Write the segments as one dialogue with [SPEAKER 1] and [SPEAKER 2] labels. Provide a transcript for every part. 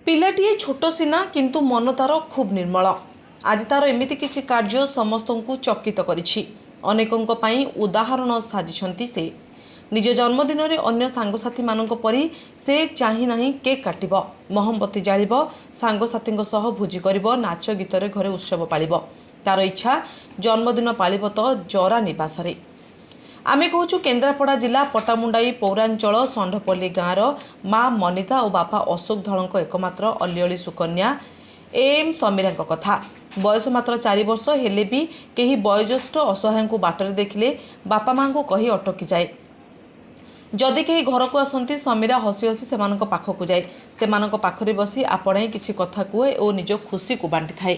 [SPEAKER 1] पिलाटीए छोट सिना किंतु मन तार खूब निर्मल। आज तार एमिति किछि कार्य समस्तंकु चकित करिछि। अनेकंक पई उदाहरण साजिछंती से। निज जन्मदिन रे अन्य सांगसाथी मानक परी से चाहि नाही केक काटिबो, मोहम्बती जालिबो, सांगसाथींक सह भोजी करिबो, नाच गीत रे घरे उत्सव पालिबो। तार इच्छा जन्मदिन पालिबो तो जरा निवास रे। आमे कहूँ केन्द्रापड़ा जिला पटामुंडाई पौरांचल षंढपल्ली गाँवर माँ मनिता और बापा अशोक धल एकमात्र अलिअली सुकन्या एम समीरा कथा। बयस मात्र 4 वर्ष हेले भी कहीं वयोज्येष्ठ असहाय को बाटर देखिले बापा माँ को कही अटकी जाए। जदि कहीं घर को आसती समीरा हसी हसी से पाखक जाए, से पाखरे बसी आपणे किछि कथा कहे और निज खुशी को बांटी थाए।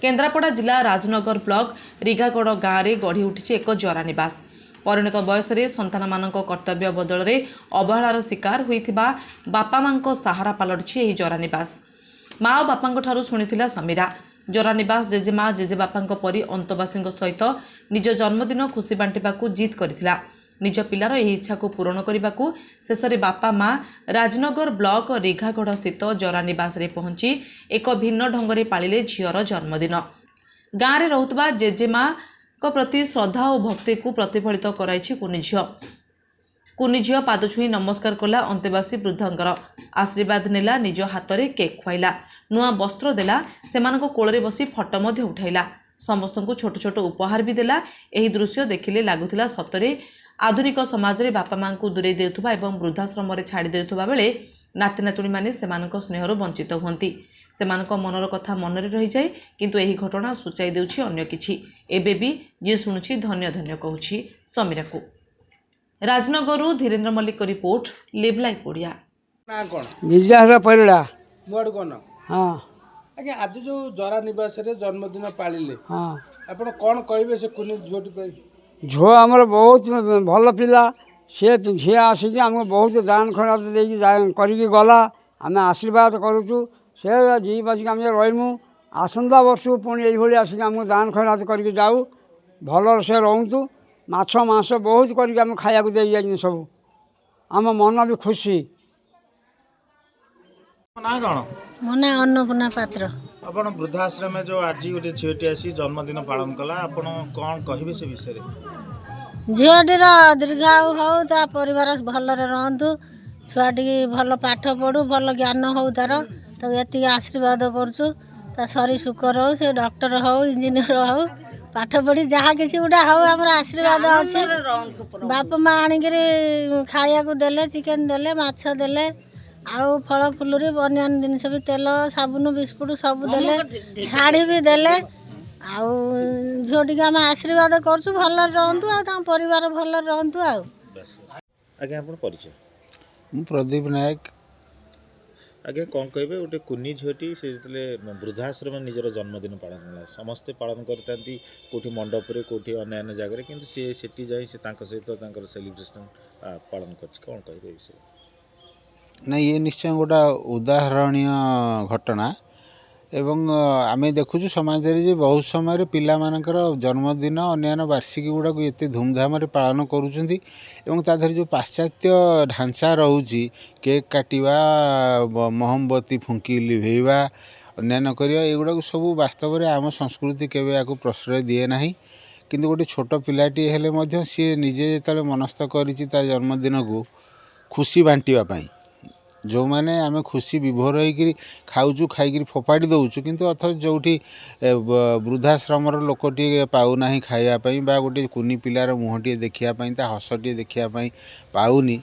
[SPEAKER 1] केन्द्रापड़ा जिला राजनगर ब्लॉक रिगागड़ गाँव में गढ़ी उठी एक जरा निवास। परिणत बयस सन्तान मान कर्तव्य बदल में अवहेलार शिकार होइथिबा बापा मां सहारा पलटि यह जरा निवास। माँ और बापा ठारू शुणिथिला समीरा। जरा निवास जेजेमा जेजेबापा परी अंतवासी सहित निज जन्मदिन खुशी बांटिबाकू जिद करथिला। निज पिलार यह इच्छा को पूरण करने को शेष में बापा माँ राजनगर ब्लॉक रिघागढ़ स्थित जरा निवास रे पहुंची एक भिन्न ढंग पालिले झीर जन्मदिन। गाँव में रोहुतबा जेजेमा प्रति श्रद्धा और भक्ति को प्रतिफलित कराई कुनी झील पाद छुई नमस्कार कला। अंतेवासी वृद्धांकर आशीर्वाद नेला, निज हाथ में केक खुआइला, नुआ वस्त्र देला, सेमानक कोଳରେ बसी फटो मध्य उठाइला, समस्त को छोट छोट उपहार भी देला। एही दृश्य देखिले लागुथिला सतरे आधुनिक समाज रे बापा मां को दूरे देउथबा एवं वृद्धाश्रम रे छाड़ी देउथबा बेले नाती नातुणी माने सेमानक स्नेहर वंचित हुअन्ति। सेमानक मनर कथा मनरे रहि जाए, किंतु एही घटना सूचाई देउछि अन्य किछि। एबे भी जे सुनुछि धन्य धन्य कहूछि समीरा को। राजनगरु Dhirendra Mallick report, live life Odia.
[SPEAKER 2] ना कोन
[SPEAKER 3] विजय परिड़ा।
[SPEAKER 2] मोड कोन
[SPEAKER 3] हाँ
[SPEAKER 2] आगे आज जो जरा निवास रे जन्मदिन पालिले,
[SPEAKER 3] हाँ
[SPEAKER 2] आपण कोन कहबे से कुनी झोटी पे?
[SPEAKER 3] झो आमर बहुत भल पिला। सी झी आसिक आमको बहुत दान खराब करके गला। आम आशीर्वाद करुचु से जी बसिक आम रहीमु। आसंता वर्ष पुणी ये आसिक आमको दान खराब करके जाऊ। भल से रोचु। माछ मांस बहुत करके खाया दे सब। आम मन भी खुशी।
[SPEAKER 2] ना कोन
[SPEAKER 4] मो ना अन्नपूर्णा पात्र।
[SPEAKER 2] आपण वृद्धाश्रम में जो आज गोटे झीटी आसी जन्मदिन पालन कला, आपण कोन कहबे से विषय रे?
[SPEAKER 4] झीटीर दीर्घायु हो, ता परिवार भलरे रहतु, छुआटी भल पाठ पढ़ू, भल ज्ञान हो तार, तो ये आशीर्वाद करुचु। ता शरीर सुकर हो, से डॉक्टर हो, इंजीनियर हो, पाठ पढ़ी जहाँ किसी गोटा हो आम आशीर्वाद अच्छे। बाप माँ आणिक खाया देले, चिकेन देले, माछ देले, आउ फल फुलुरी अन्य जिनस भी तेल साबुन बिस्कुट सब देले, शाढ़ी भी देले। आउ झीटी आम आशीर्वाद करछु भल रहतु आ परिवार भल रहतु।
[SPEAKER 2] आगे आपण परिचय?
[SPEAKER 5] मु प्रदीप नायक।
[SPEAKER 2] आगे कौन कहबे गोटे कुनी झीटी से जतले वृद्धाश्रम निजर जन्मदिन पालन कला, समस्ते पालन करतांती कोठी मंडप रे, कोठी अन्य जगह रे, किंतु से सेठी जाई से तांका सहित तांकर सेलिब्रेशन पालन करछ। कौन कहबे विषय?
[SPEAKER 5] ना ये निश्चय गोटा उदाहरणीय घटना। एवं आम देखु समाज रे बहुत समय पिला मानकर जन्मदिन अन्य वार्षिकी गुड़ाक एत धूमधाम पालन करुँच। तादर जो पाश्चात्य ढांचा रोचे केक काटिवा, मोहम्बती फुंकी लिभेवा, अन्य करवा, एगुड़ा सब वास्तव में आम संस्कृति केवे या प्रश्रय दिए ना। किंतु गोटे छोट पिलाटी हेले सी निजे जो मनस्थ कर जन्मदिन को खुशी बांटापी, जो मैंने आम खुशी विभोर होकर खाऊँ खाई फोपाड़ी दौचु, किंतु अथच जो वृद्धाश्रम लोकटे पाऊना खायापी बा गोटे कुनी पिलार मुहटे देखापी, हसटे देखापी पाऊनी,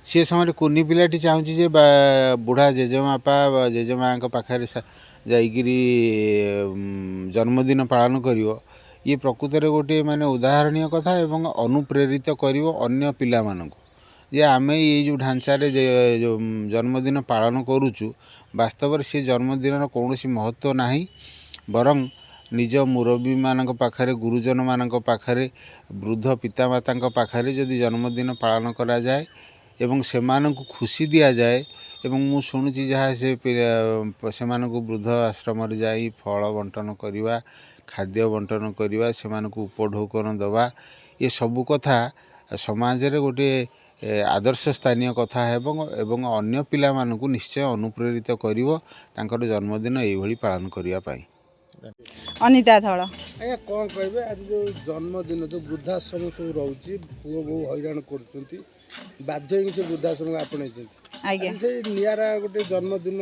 [SPEAKER 5] सी समय कुनी पिलाटी चाहूँगी बुढ़ा जेजेमापा जेजेमा पाखे जाकरी जन्मदिन पालन कर ये प्रकृत में गोटे माने उदाहरणीय कथा एवं अनुप्रेरित कर अन्य पिला मानकु जे आम ये जो ढांचा जो जन्मदिन पालन करुचु, वास्तव से जन्मदिन कौन महत्व ना, बरं निज मुरबी मान पाखरे, गुरुजन मान पाखरे, वृद्ध पितामाता पाखरे जदि जन्मदिन पालन करा जाए एवं सेमानंकु खुशी दिया जाए, एवं मु शुणुची जहाँ से वृद्ध आश्रम जाई फल बंटन करवा, खाद्य बंटन करवा, सेमानंकु उपढौकन दवा, ये सबू कथा समाज रे गोटे आदर्श स्थानीय कथा एवं अन्य पिलामानंकु निश्चय अनुप्रेरित करिवो तांकर जन्मदिन एभली पालन करिया पाई।
[SPEAKER 6] अनिता धल
[SPEAKER 7] आज्ञा कौन कहे आज जो जन्मदिन जो वृद्धाश्रम सब रोचे पुओ बो हैरान कर बाध्य से वृद्धाश्रम आपणे
[SPEAKER 6] आज्ञा
[SPEAKER 7] से नियारा गोटे जन्मदिन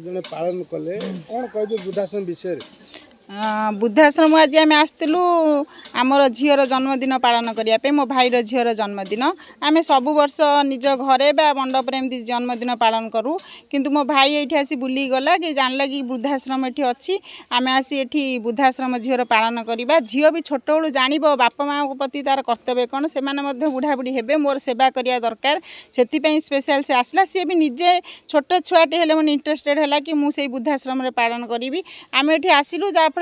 [SPEAKER 7] जने पालन कले कौन कहे वृद्धाश्रम विषय
[SPEAKER 6] वृद्धाश्रम आज आम आसलु आमर झीर जन्मदिन पालन करने मो भाईर झीर जन्मदिन आम सब वर्ष निज घरे बा मंडप एमती जन्मदिन पालन करूँ किंतु मो भाई ये आसी बुली गला कि जानला कि वृद्धाश्रम ये अच्छी आम आसी ये वृद्धाश्रम झीर पालन करवा झील भी छोट बड़ू जान बापा माँ प्रति तार कर्तव्य कौन से बुढ़ा बुढ़ी हे मोर सेवा करवा दरकार से स्पेशल से आसला सी भी निजे छोट छुआटे हेले मन इंटरेस्टेड है कि मुझे वृद्धाश्रम पालन करी आम ये आसलु जहाँफल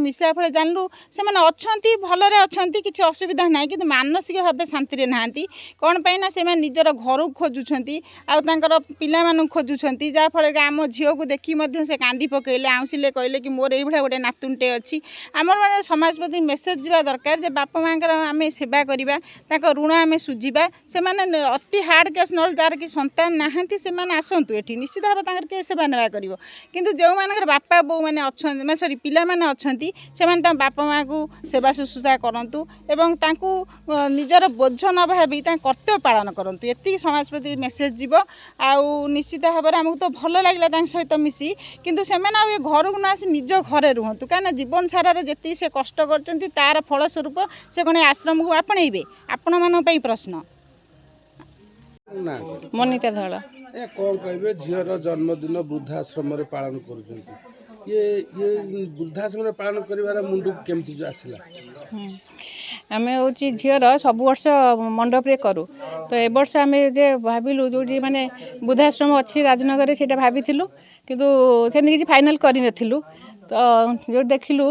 [SPEAKER 6] मिसला फल जानलु से अच्छा भलरे अच्छा किसी असुविधा ना कि मानसिक भाव शांति ना कौन पाई ना से निजर घर खोजुंट आर पिला खोजुंट जहाँफल आम झील को देखी से कांदी पकड़े आउसिले कहले कि मोर ये गोटे नातुनटे अच्छी आमर मैंने समाज प्रति मेसेज जावा दरकार जे बापा माँ आम सेवा करवा ऋण आम सुझा से अति हार्ड केस न जार कि संतान नहांती से आसतु ये निश्चित भाव किए सेवा नेवा कर किंतु जो मान बापा बो मैंने अच्छा सरी पिला माने अच्छी से बापा माँ को सेवा शुश्रूषा करूँ एवं निजर बोझ न भावी कर्तव्य पालन करूँ ये समाज प्रति मेसेज जीव आउ निश्चित भाव में आमको तो भल लगे सहित मिसी किंतु से घर को न आसी निज घरे रुहतु कहीं जीवन सारा जी से कष्ट कर तार फलस्वरूप से कौन आश्रम को आपणे आपण मान प्रश्न
[SPEAKER 7] ना
[SPEAKER 6] मनिता धल
[SPEAKER 7] कौन कहे झीर जन्मदिन वृद्धाश्रम पालन कर ये वृद्धाश्रम पालन कर मुंड केमती आसला
[SPEAKER 8] आम हूँ झीर सब वर्ष मंडप रे करूँ तो ए वर्ष आम जे भाविलु जो माने वृद्धाश्रम अच्छी राजनगर से भाभी किंतु सेमती किसी फाइनाल करूँ तो जो देखिलु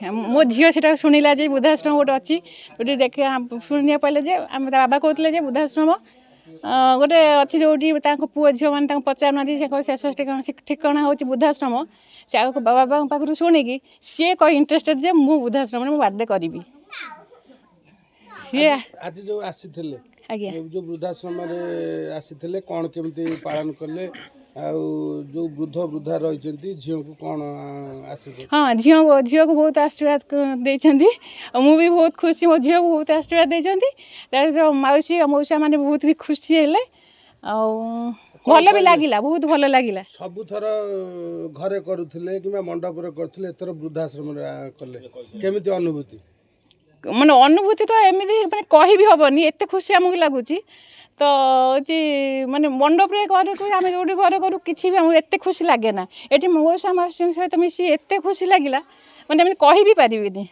[SPEAKER 8] मो झील से शुणिला जे वृद्धाश्रम गोटे अच्छी जो देख शुणा पाइले जे आम बाबा कहते जे वृद्धाश्रम गोटे अच्छी जो पुओ झील मैंने पचार शेष ठिकाना हूँ वृद्धाश्रम से बाबा पाखु शुणिकी सी कह इंटरेस्टेड जे मु वृद्धाश्रम में बर्थडे करी सी
[SPEAKER 7] आज जो आसी
[SPEAKER 8] आज्ञा
[SPEAKER 7] जो वृद्धाश्रम आसी कौन केमती पालन कले जो वृद्ध वृद्धा रही झील को कौन आस
[SPEAKER 8] हाँ झील को बहुत आशीर्वाद देती मु भी बहुत खुशी मो झील को बहुत आशीर्वाद देती मौसी मौसा मैंने बहुत भी खुशी हेले भल भी लगिला बहुत भल लगिला
[SPEAKER 7] सबुथर घरे करुले कि मंडप करुले एथर वृद्धाश्रम कले केमिति अनुभूति
[SPEAKER 8] माने अनुभूति तो एमती मैंने कही भी हेनी एत खुशी आमको लगुच तो माने मंडप घर आम जो घर करूँ कि आमको एत खुशी लगे ना ये मौसा मौसी सहित मिसी एत खुशी लगिला मैंने कही भी पारिनी।